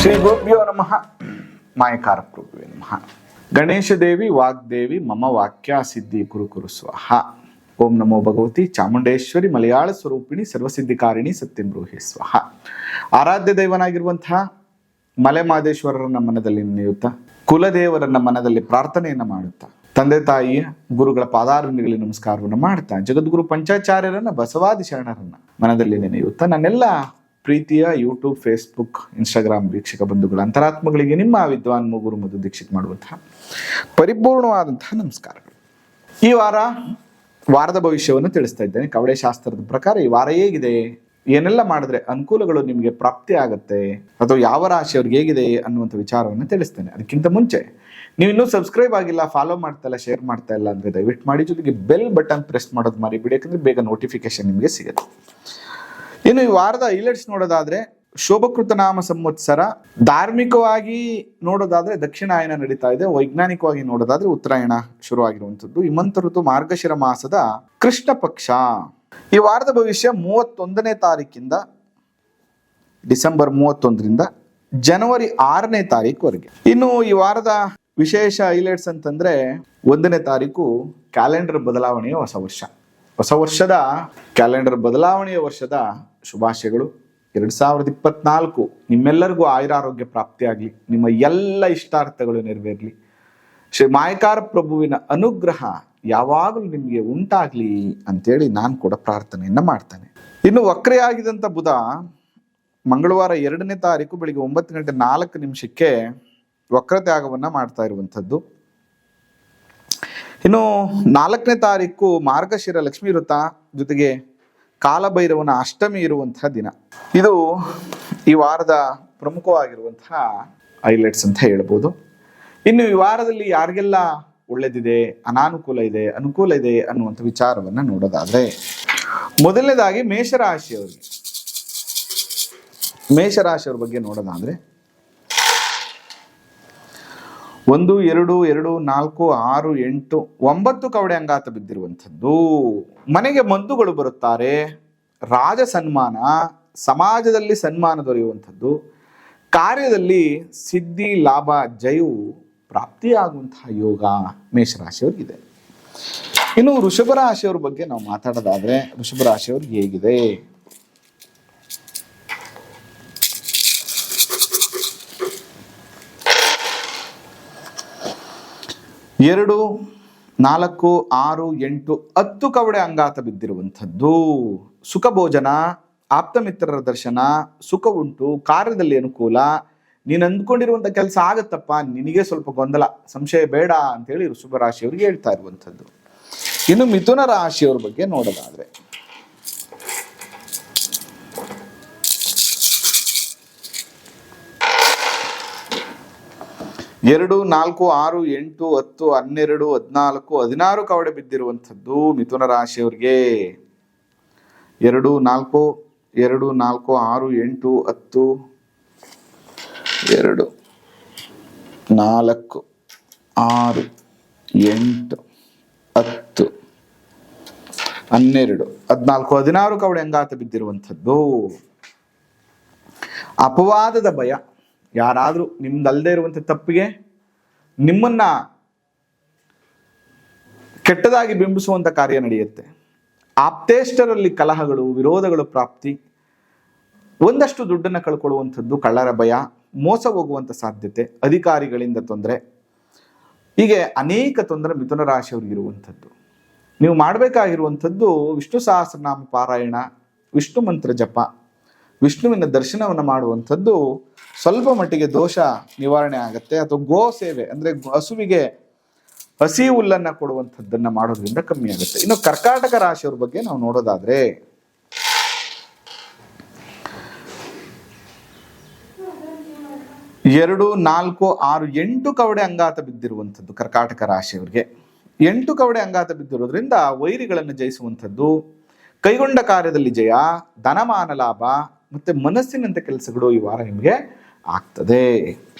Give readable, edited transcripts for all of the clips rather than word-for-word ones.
ಶ್ರೀ ಗುರುಭ್ಯೋ ನಮಃ. ಮಾಯಕಾರ ಪ್ರಭುವೇ ನಮಃ. ಗಣೇಶ ದೇವಿ ವಾಗ್ದೇವಿ ಮಮ ವಾಕ್ಯ ಸಿದ್ಧಿ ಕುರು ಸ್ವಾಹ. ಓಂ ನಮೋ ಭಗವತಿ ಚಾಮುಂಡೇಶ್ವರಿ ಮಲಯಾಳ ಸ್ವರೂಪಿಣಿ ಸರ್ವಸಿದ್ಧಿಕಾರಿಣಿ ಸತ್ಯಂ ಬ್ರೂಹಿ ಸ್ವಾಹ. ಆರಾಧ್ಯ ದೈವನಾಗಿರುವಂತಹ ಮಲೆ ಮಹದೇಶ್ವರರನ್ನ ಮನದಲ್ಲಿ ನೆನೆಯುತ್ತಾ, ಕುಲದೇವರನ್ನ ಮನದಲ್ಲಿ ಪ್ರಾರ್ಥನೆಯನ್ನ ಮಾಡುತ್ತಾ, ತಂದೆ ತಾಯಿಯ ಗುರುಗಳ ಪಾದಾರವಿಂದಗಳಿಗೆ ನಮಸ್ಕಾರವನ್ನು ಮಾಡ್ತಾ, ಜಗದ್ಗುರು ಪಂಚಾಚಾರ್ಯರನ್ನ ಬಸವಾದಿ ಶರಣರನ್ನ ಮನದಲ್ಲಿ ನೆನೆಯುತ್ತಾ, ನನ್ನೆಲ್ಲ ಪ್ರೀತಿಯ ಯೂಟ್ಯೂಬ್, ಫೇಸ್ಬುಕ್, ಇನ್ಸ್ಟಾಗ್ರಾಮ್ ವೀಕ್ಷಕ ಬಂಧುಗಳ ಅಂತರಾತ್ಮಗಳಿಗೆ ನಿಮ್ಮ ವಿದ್ವಾನ್ ಗುರು ಮಧು ದೀಕ್ಷಿತ್ ಮಾಡುವಂತಹ ಪರಿಪೂರ್ಣವಾದಂತಹ ನಮಸ್ಕಾರಗಳು. ಈ ವಾರದ ಭವಿಷ್ಯವನ್ನು ತಿಳಿಸ್ತಾ ಇದ್ದೇನೆ. ಕವಡೆ ಶಾಸ್ತ್ರದ ಪ್ರಕಾರ ಈ ವಾರ ಹೇಗಿದೆ, ಏನೆಲ್ಲ ಮಾಡಿದ್ರೆ ಅನುಕೂಲಗಳು ನಿಮಗೆ ಪ್ರಾಪ್ತಿ ಆಗುತ್ತೆ, ಅಥವಾ ಯಾವ ರಾಶಿಯವ್ರಿಗೆ ಹೇಗಿದೆ ಅನ್ನುವಂಥ ವಿಚಾರವನ್ನು ತಿಳಿಸ್ತೇನೆ. ಅದಕ್ಕಿಂತ ಮುಂಚೆ ನೀವು ಇನ್ನೂ ಸಬ್ಸ್ಕ್ರೈಬ್ ಆಗಿಲ್ಲ, ಫಾಲೋ ಮಾಡ್ತಾ ಇಲ್ಲ, ಶೇರ್ ಮಾಡ್ತಾ ಇಲ್ಲ ಅಂದ್ರೆ ದಯವಿಟ್ಟು ಮಾಡಿ. ಜೊತೆಗೆ ಬೆಲ್ ಬಟನ್ ಪ್ರೆಸ್ ಮಾಡೋದು ಮರಿಬಿಡಿ, ಯಾಕಂದ್ರೆ ಬೇಗ ನೋಟಿಫಿಕೇಶನ್ ನಿಮಗೆ ಸಿಗುತ್ತೆ. ಇನ್ನು ಈ ವಾರದ ಹೈಲೈಟ್ಸ್ ನೋಡೋದಾದ್ರೆ, ಶೋಭಕೃತ ನಾಮ ಸಂವತ್ಸರ. ಧಾರ್ಮಿಕವಾಗಿ ನೋಡೋದಾದ್ರೆ ದಕ್ಷಿಣಾಯನ ನಡೀತಾ ಇದೆ. ವೈಜ್ಞಾನಿಕವಾಗಿ ನೋಡೋದಾದ್ರೆ ಉತ್ತರಾಯಣ ಶುರುವಾಗಿರುವಂಥದ್ದು. ಹಿಮಂತ ಋತು ಮಾರ್ಗಶಿರ ಮಾಸದ ಕೃಷ್ಣ ಪಕ್ಷ. ಈ ವಾರದ ಭವಿಷ್ಯ 31ನೇ ತಾರೀಕಿಂದ ಡಿಸೆಂಬರ್ 31ರಿಂದ ಜನವರಿ 6ನೇ ತಾರೀಕುವರೆಗೆ. ಇನ್ನು ಈ ವಾರದ ವಿಶೇಷ ಹೈಲೈಟ್ಸ್ ಅಂತಂದ್ರೆ, 1ನೇ ತಾರೀಕು ಕ್ಯಾಲೆಂಡರ್ ಬದಲಾವಣೆಯ ಹೊಸ ವರ್ಷದ ಕ್ಯಾಲೆಂಡರ್ ಬದಲಾವಣೆಯ ವರ್ಷದ ಶುಭಾಶಯಗಳು. 2024 ನಿಮ್ಮೆಲ್ಲರಿಗೂ ಆಯುರಾರೋಗ್ಯ ಪ್ರಾಪ್ತಿಯಾಗ್ಲಿ, ನಿಮ್ಮ ಎಲ್ಲ ಇಷ್ಟಾರ್ಥಗಳು ನೆರವೇರ್ಲಿ, ಶ್ರೀ ಮಾಯಕಾರ ಪ್ರಭುವಿನ ಅನುಗ್ರಹ ಯಾವಾಗಲೂ ನಿಮಗೆ ಉಂಟಾಗ್ಲಿ ಅಂತೇಳಿ ನಾನು ಕೂಡ ಪ್ರಾರ್ಥನೆಯನ್ನ ಮಾಡ್ತೇನೆ. ಇನ್ನು ವಕ್ರೆಯಾಗಿದ್ದಂಥ ಬುಧ ಮಂಗಳವಾರ 2ನೇ ತಾರೀಕು ಬೆಳಿಗ್ಗೆ 9:04 ವಕ್ರತ್ಯಾಗವನ್ನ ಮಾಡ್ತಾ ಇರುವಂಥದ್ದು. ಇನ್ನು 4ನೇ ತಾರೀಕು ಮಾರ್ಗಶಿರ ಲಕ್ಷ್ಮೀ ವೃತ, ಜೊತೆಗೆ ಕಾಲಭೈರವನ ಅಷ್ಟಮಿ ಇರುವಂತಹ ದಿನ. ಇದು ಈ ವಾರದ ಪ್ರಮುಖವಾಗಿರುವಂತಹ ಹೈಲೈಟ್ಸ್ ಅಂತ ಹೇಳ್ಬೋದು. ಇನ್ನು ಈ ವಾರದಲ್ಲಿ ಯಾರಿಗೆಲ್ಲ ಒಳ್ಳೆದಿದೆ, ಅನಾನುಕೂಲ ಇದೆ, ಅನುಕೂಲ ಇದೆ ಅನ್ನುವಂಥ ವಿಚಾರವನ್ನ ನೋಡೋದಾದ್ರೆ, ಮೊದಲನೇದಾಗಿ ಮೇಷರಾಶಿಯವ್ರ ಬಗ್ಗೆ ನೋಡೋದಾದ್ರೆ, 1, 2, 4, 6, 8, 9 ಕವಡೆ ಅಂಗಾತ ಬಿದ್ದಿರುವಂಥದ್ದು. ಮನೆಗೆ ಬಂಧುಗಳು ಬರುತ್ತಾರೆ, ರಾಜ ಸನ್ಮಾನ, ಸಮಾಜದಲ್ಲಿ ಸನ್ಮಾನ ದೊರೆಯುವಂಥದ್ದು, ಕಾರ್ಯದಲ್ಲಿ ಸಿದ್ಧಿ, ಲಾಭ, ಜಯವು ಪ್ರಾಪ್ತಿಯಾಗುವಂತಹ ಯೋಗ ಮೇಷರಾಶಿಯವ್ರಿಗಿದೆ. ಇನ್ನು ವೃಷಭ ರಾಶಿಯವ್ರ ಬಗ್ಗೆ ನಾವು ಮಾತಾಡೋದಾದ್ರೆ, ವೃಷಭ ರಾಶಿಯವ್ರಿಗೆ ಹೇಗಿದೆ? 2, 4, 6, 8, 10 ಕವಡೆ ಅಂಗಾತ ಬಿದ್ದಿರುವಂಥದ್ದು. ಸುಖ ಭೋಜನ, ಆಪ್ತ ಮಿತ್ರರ ದರ್ಶನ, ಸುಖ ಉಂಟು, ಕಾರ್ಯದಲ್ಲಿ ಅನುಕೂಲ, ನೀನು ಅಂದ್ಕೊಂಡಿರುವಂಥ ಕೆಲಸ ಆಗತ್ತಪ್ಪ, ನಿನಗೆ ಸ್ವಲ್ಪ ಗೊಂದಲ, ಸಂಶಯ ಬೇಡ ಅಂತೇಳಿ ವೃಷಭ ರಾಶಿಯವ್ರಿಗೆ ಹೇಳ್ತಾ ಇರುವಂಥದ್ದು. ಇನ್ನು ಮಿಥುನ ರಾಶಿಯವ್ರ ಬಗ್ಗೆ ನೋಡೋದಾದ್ರೆ, 2, 4, 6, 8, 10, 12, 14, 16 ಕವಡೆ ಬಿದ್ದಿರುವಂಥದ್ದು ಮಿಥುನ ರಾಶಿಯವ್ರಿಗೆ. 2, 4, 6, 8, 10, 2, 4, 6, 8, 10, 12, 14, 16 ಕವಡೆ ಅಂಗಾತ ಬಿದ್ದಿರುವಂಥದ್ದು. ಅಪವಾದದ ಭಯ, ಯಾರಾದ್ರೂ ನಿಮ್ದಲ್ದೇ ಇರುವಂಥ ತಪ್ಪಿಗೆ ನಿಮ್ಮನ್ನ ಕೆಟ್ಟದಾಗಿ ಬಿಂಬಿಸುವಂತ ಕಾರ್ಯ ನಡೆಯುತ್ತೆ. ಆಪ್ತೇಷ್ಟರಲ್ಲಿ ಕಲಹಗಳು, ವಿರೋಧಗಳು ಪ್ರಾಪ್ತಿ, ಒಂದಷ್ಟು ದುಡ್ಡನ್ನು ಕಳ್ಕೊಳ್ಳುವಂಥದ್ದು, ಕಳ್ಳರ ಭಯ, ಮೋಸ ಹೋಗುವಂತ ಸಾಧ್ಯತೆ, ಅಧಿಕಾರಿಗಳಿಂದ ತೊಂದರೆ, ಹೀಗೆ ಅನೇಕ ತೊಂದರೆ ಮಿಥುನ ರಾಶಿಯವರಿಗಿರುವಂಥದ್ದು. ನೀವು ಮಾಡಬೇಕಾಗಿರುವಂಥದ್ದು ವಿಷ್ಣು ಸಹಸ್ರನಾಮ ಪಾರಾಯಣ, ವಿಷ್ಣು ಮಂತ್ರ ಜಪ, ವಿಷ್ಣುವಿನ ದರ್ಶನವನ್ನು ಮಾಡುವಂಥದ್ದು ಸ್ವಲ್ಪ ಮಟ್ಟಿಗೆ ದೋಷ ನಿವಾರಣೆ ಆಗುತ್ತೆ. ಅಥವಾ ಗೋ ಸೇವೆ ಅಂದ್ರೆ ಹಸುವಿಗೆ ಹಸಿ ಹುಲ್ಲನ್ನ ಕೊಡುವಂಥದ್ದನ್ನ ಮಾಡೋದ್ರಿಂದ ಕಮ್ಮಿ ಆಗುತ್ತೆ. ಇನ್ನು ಕರ್ಕಾಟಕ ರಾಶಿಯವ್ರ ಬಗ್ಗೆ ನಾವು ನೋಡೋದಾದ್ರೆ, 2, 4, 6, 8 ಕವಡೆ ಅಂಗಾತ ಬಿದ್ದಿರುವಂಥದ್ದು ಕರ್ಕಾಟಕ ರಾಶಿಯವ್ರಿಗೆ. 8 ಕವಡೆ ಅಂಗಾತ ಬಿದ್ದಿರೋದ್ರಿಂದ ವೈರಿಗಳನ್ನು ಜಯಿಸುವಂಥದ್ದು, ಕೈಗೊಂಡ ಕಾರ್ಯದಲ್ಲಿ ಜಯ, ಧನಮಾನ ಲಾಭ, ಮತ್ತೆ ಮನಸ್ಸಿನಂತ ಕೆಲಸಗಳು ಈ ವಾರ ನಿಮಗೆ ಆಗ್ತದೆ.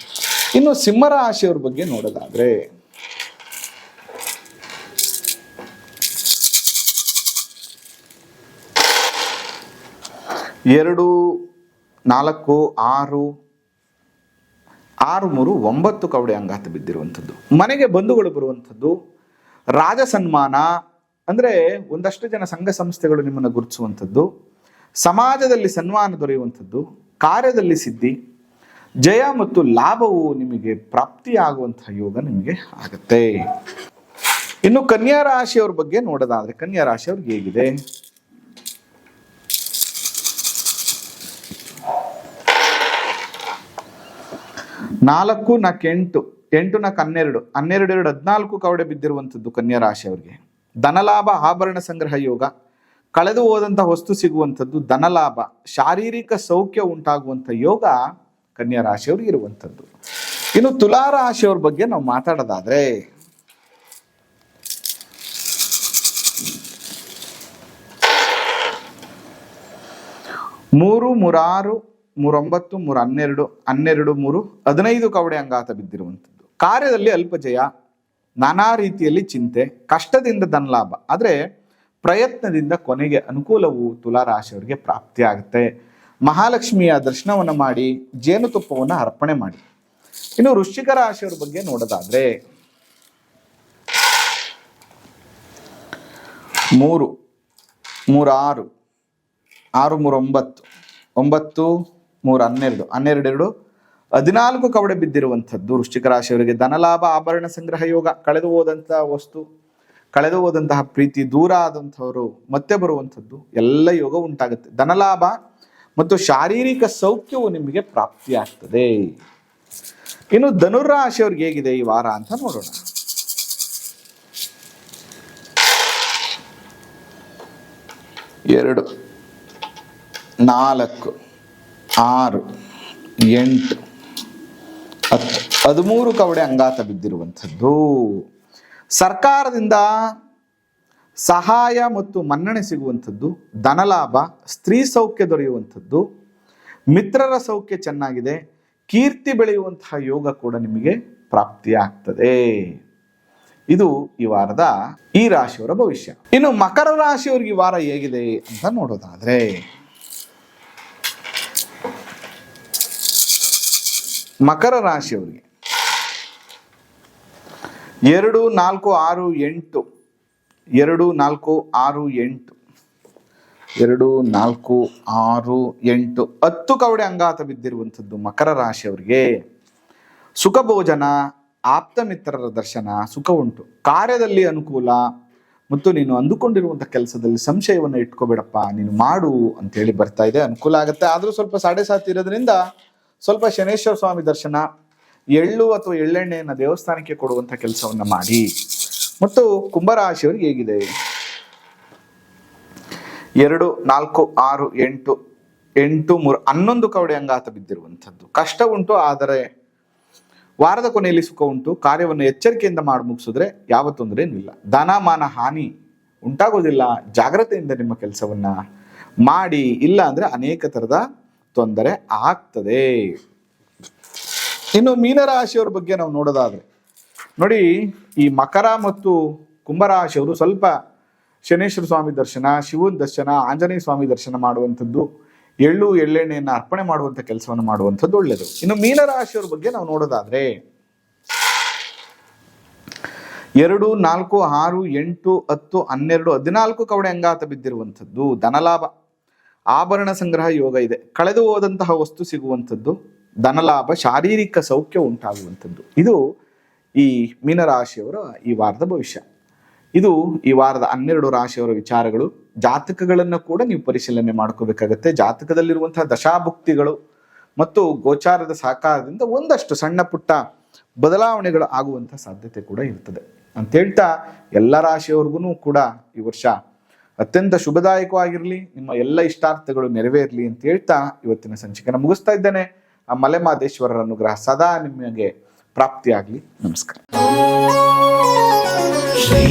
ಇನ್ನು ಸಿಂಹರಾಶಿಯವ್ರ ಬಗ್ಗೆ ನೋಡೋದಾದ್ರೆ, 2, 4, 6, 6 3 9 ಕವಡೆ ಅಂಗಾತ ಬಿದ್ದಿರುವಂಥದ್ದು. ಮನೆಗೆ ಬಂಧುಗಳು ಬರುವಂಥದ್ದು, ರಾಜ ಸನ್ಮಾನ ಅಂದರೆ ಒಂದಷ್ಟು ಜನ ಸಂಘ ಸಂಸ್ಥೆಗಳು ನಿಮ್ಮನ್ನು ಗುರುತಿಸುವಂಥದ್ದು, ಸಮಾಜದಲ್ಲಿ ಸನ್ಮಾನ ದೊರೆಯುವಂಥದ್ದು, ಕಾರ್ಯದಲ್ಲಿ ಸಿದ್ಧಿ, ಜಯ ಮತ್ತು ಲಾಭವು ನಿಮಗೆ ಪ್ರಾಪ್ತಿಯಾಗುವಂತಹ ಯೋಗ ನಿಮಗೆ ಆಗುತ್ತೆ. ಇನ್ನು ಕನ್ಯಾ ರಾಶಿಯವ್ರ ಬಗ್ಗೆ ನೋಡೋದಾದ್ರೆ ಕನ್ಯಾ ರಾಶಿಯವ್ರಿಗೆ ಹೇಗಿದೆ? 4 4 8 8 4 12 12 14 ಕವಡೆ ಬಿದ್ದಿರುವಂಥದ್ದು ಕನ್ಯಾ ರಾಶಿಯವರಿಗೆ. ಧನಲಾಭ, ಆಭರಣ ಸಂಗ್ರಹ ಯೋಗ, ಕಳೆದು ಹೋದಂಥ ವಸ್ತು ಸಿಗುವಂಥದ್ದು, ಧನಲಾಭ, ಶಾರೀರಿಕ ಸೌಖ್ಯ ಉಂಟಾಗುವಂಥ ಯೋಗ ಕನ್ಯಾ ರಾಶಿಯವ್ರಿಗೆ ಇರುವಂಥದ್ದು. ಇನ್ನು ತುಲಾ ರಾಶಿಯವ್ರ ಬಗ್ಗೆ ನಾವು ಮಾತಾಡೋದಾದ್ರೆ 3 3 6 3 9 3 12 12 3 15 ಕವಡೆ ಅಂಗಾತ ಬಿದ್ದಿರುವಂಥದ್ದು. ಕಾರ್ಯದಲ್ಲಿ ಅಲ್ಪ ಜಯ, ನಾನಾ ರೀತಿಯಲ್ಲಿ ಚಿಂತೆ, ಕಷ್ಟದಿಂದ ಧನಲಾಭ, ಆದರೆ ಪ್ರಯತ್ನದಿಂದ ಕೊನೆಗೆ ಅನುಕೂಲವು ತುಲಾ ರಾಶಿಯವರಿಗೆ ಪ್ರಾಪ್ತಿಯಾಗುತ್ತೆ. ಮಹಾಲಕ್ಷ್ಮಿಯ ದರ್ಶನವನ್ನು ಮಾಡಿ ಜೇನುತುಪ್ಪವನ್ನು ಅರ್ಪಣೆ ಮಾಡಿ. ಇನ್ನು ವೃಶ್ಚಿಕ ರಾಶಿಯವರ ಬಗ್ಗೆ ನೋಡೋದಾದ್ರೆ 3 3 6 6 3 9 9 3 12 12 14 ಕವಡೆ ಬಿದ್ದಿರುವಂಥದ್ದು ವೃಶ್ಚಿಕ ರಾಶಿಯವರಿಗೆ. ಧನಲಾಭ, ಆಭರಣ ಸಂಗ್ರಹ ಯೋಗ, ಕಳೆದು ಹೋದಂತಹ ವಸ್ತು, ಕಳೆದು ಹೋದಂತಹ ಪ್ರೀತಿ, ದೂರ ಆದಂಥವರು ಮತ್ತೆ ಬರುವಂಥದ್ದು ಎಲ್ಲ ಯೋಗ ಉಂಟಾಗುತ್ತೆ. ಧನಲಾಭ ಮತ್ತು ಶಾರೀರಿಕ ಸೌಖ್ಯವು ನಿಮಗೆ ಪ್ರಾಪ್ತಿಯಾಗ್ತದೆ. ಇನ್ನು ಧನುರಾಶಿಯವ್ರಿಗೆ ಹೇಗಿದೆ ಈ ವಾರ ಅಂತ ನೋಡೋಣ. 2 4 6 8 10 13 ಕವಡೆ ಅಂಗಾತ ಬಿದ್ದಿರುವಂಥದ್ದು. ಸರ್ಕಾರದಿಂದ ಸಹಾಯ ಮತ್ತು ಮನ್ನಣೆ ಸಿಗುವಂಥದ್ದು, ಧನಲಾಭ, ಸ್ತ್ರೀ ಸೌಖ್ಯ ದೊರೆಯುವಂಥದ್ದು, ಮಿತ್ರರ ಸೌಖ್ಯ ಚೆನ್ನಾಗಿದೆ, ಕೀರ್ತಿ ಬೆಳೆಯುವಂತಹ ಯೋಗ ಕೂಡ ನಿಮಗೆ ಪ್ರಾಪ್ತಿಯಾಗ್ತದೆ. ಇದು ಈ ವಾರದ ಈ ರಾಶಿಯವರ ಭವಿಷ್ಯ. ಇನ್ನು ಮಕರ ರಾಶಿಯವರಿಗೆ ಈ ವಾರ ಹೇಗಿದೆ ಅಂತ ನೋಡೋದಾದ್ರೆ ಮಕರ ರಾಶಿಯವರಿಗೆ 2 4 6 8 2 4 6 8 2 4 6 8 10 ಕವಡೆ ಅಂಗಾತ ಬಿದ್ದಿರುವಂಥದ್ದು ಮಕರ ರಾಶಿಯವರಿಗೆ. ಸುಖ ಭೋಜನ, ಆಪ್ತ ಮಿತ್ರರ ದರ್ಶನ, ಸುಖ ಉಂಟು, ಕಾರ್ಯದಲ್ಲಿ ಅನುಕೂಲ ಮತ್ತು ನೀನು ಅಂದುಕೊಂಡಿರುವಂಥ ಕೆಲಸದಲ್ಲಿ ಸಂಶಯವನ್ನು ಇಟ್ಕೋಬೇಡಪ್ಪ, ನೀನು ಮಾಡು ಅಂತೇಳಿ ಬರ್ತಾ ಇದೆ. ಅನುಕೂಲ ಆಗುತ್ತೆ. ಆದರೂ ಸ್ವಲ್ಪ 7.5 ಇರೋದ್ರಿಂದ ಸ್ವಲ್ಪ ಶನೇಶ್ವರ ಸ್ವಾಮಿ ದರ್ಶನ, ಎಳ್ಳು ಅಥವಾ ಎಳ್ಳೆಣ್ಣೆಯನ್ನು ದೇವಸ್ಥಾನಕ್ಕೆ ಕೊಡುವಂಥ ಕೆಲಸವನ್ನು ಮಾಡಿ. ಮತ್ತು ಕುಂಭರಾಶಿಯವರಿಗೆ ಹೇಗಿದೆ? 2 4 6 8 8 3 11 ಕವಡೆ ಅಂಗಾತ ಬಿದ್ದಿರುವಂಥದ್ದು. ಕಷ್ಟ ಉಂಟು, ಆದರೆ ವಾರದ ಕೊನೆಯಲ್ಲಿ ಸುಖ ಉಂಟು. ಕಾರ್ಯವನ್ನು ಎಚ್ಚರಿಕೆಯಿಂದ ಮಾಡಿ ಮುಗಿಸಿದ್ರೆ ಯಾವ ತೊಂದರೆನೂ ಇಲ್ಲ. ಧನ ಮಾನ ಹಾನಿ ಉಂಟಾಗೋದಿಲ್ಲ. ಜಾಗ್ರತೆಯಿಂದ ನಿಮ್ಮ ಕೆಲಸವನ್ನ ಮಾಡಿ, ಇಲ್ಲ ಅಂದ್ರೆ ಅನೇಕ ಥರದ ತೊಂದರೆ ಆಗ್ತದೆ. ಇನ್ನು ಮೀನರಾಶಿಯವರ ಬಗ್ಗೆ ನಾವು ನೋಡೋದಾದ್ರೆ ನೋಡಿ, ಈ ಮಕರ ಮತ್ತು ಕುಂಭರಾಶಿಯವರು ಸ್ವಲ್ಪ ಶನೇಶ್ವರ ಸ್ವಾಮಿ ದರ್ಶನ, ಶಿವನ ದರ್ಶನ, ಆಂಜನೇಯ ಸ್ವಾಮಿ ದರ್ಶನ ಮಾಡುವಂಥದ್ದು, ಎಳ್ಳು ಎಳ್ಳೆಣ್ಣೆಯನ್ನು ಅರ್ಪಣೆ ಮಾಡುವಂಥ ಕೆಲಸವನ್ನು ಮಾಡುವಂಥದ್ದು ಒಳ್ಳೆಯದು. ಇನ್ನು ಮೀನರಾಶಿಯವರ ಬಗ್ಗೆ ನಾವು ನೋಡೋದಾದ್ರೆ 2 4 6 8 10 12 14 ಕವಡೆ ಅಂಗಾತ ಬಿದ್ದಿರುವಂಥದ್ದು. ಧನಲಾಭ, ಆಭರಣ ಸಂಗ್ರಹ ಯೋಗ ಇದೆ. ಕಳೆದು ಹೋದಂತಹ ವಸ್ತು ಸಿಗುವಂಥದ್ದು, ಧನಲಾಭ, ಶಾರೀರಿಕ ಸೌಖ್ಯ ಉಂಟಾಗುವಂಥದ್ದು. ಇದು ಈ ಮೀನರಾಶಿಯವರ ಈ ವಾರದ ಭವಿಷ್ಯ. ಇದು ಈ ವಾರದ 12 ರಾಶಿಯವರ ವಿಚಾರಗಳು. ಜಾತಕಗಳನ್ನು ಕೂಡ ನೀವು ಪರಿಶೀಲನೆ ಮಾಡ್ಕೋಬೇಕಾಗತ್ತೆ. ಜಾತಕದಲ್ಲಿರುವಂತಹ ದಶಾಭುಕ್ತಿಗಳು ಮತ್ತು ಗೋಚಾರದ ಸಹಕಾರದಿಂದ ಒಂದಷ್ಟು ಸಣ್ಣ ಪುಟ್ಟ ಬದಲಾವಣೆಗಳು ಆಗುವಂಥ ಸಾಧ್ಯತೆ ಕೂಡ ಇರ್ತದೆ ಅಂತ ಹೇಳ್ತಾ, ಎಲ್ಲ ರಾಶಿಯವರಿಗೂ ಕೂಡ ಈ ವರ್ಷ ಅತ್ಯಂತ ಶುಭದಾಯಕವಾಗಿರಲಿ, ನಿಮ್ಮ ಎಲ್ಲ ಇಷ್ಟಾರ್ಥಗಳು ನೆರವೇರಲಿ ಅಂತ ಹೇಳ್ತಾ ಇವತ್ತಿನ ಸಂಚಿಕೆಯನ್ನು ಮುಗಿಸ್ತಾ ಇದ್ದೇನೆ. ಆ ಮಲೆಮಹದೇಶ್ವರರ ಅನುಗ್ರಹ ಸದಾ ನಿಮಗೆ ಪ್ರಾಪ್ತಿಯಾಗಲಿ. ನಮಸ್ಕಾರ. ಶ್ರೀ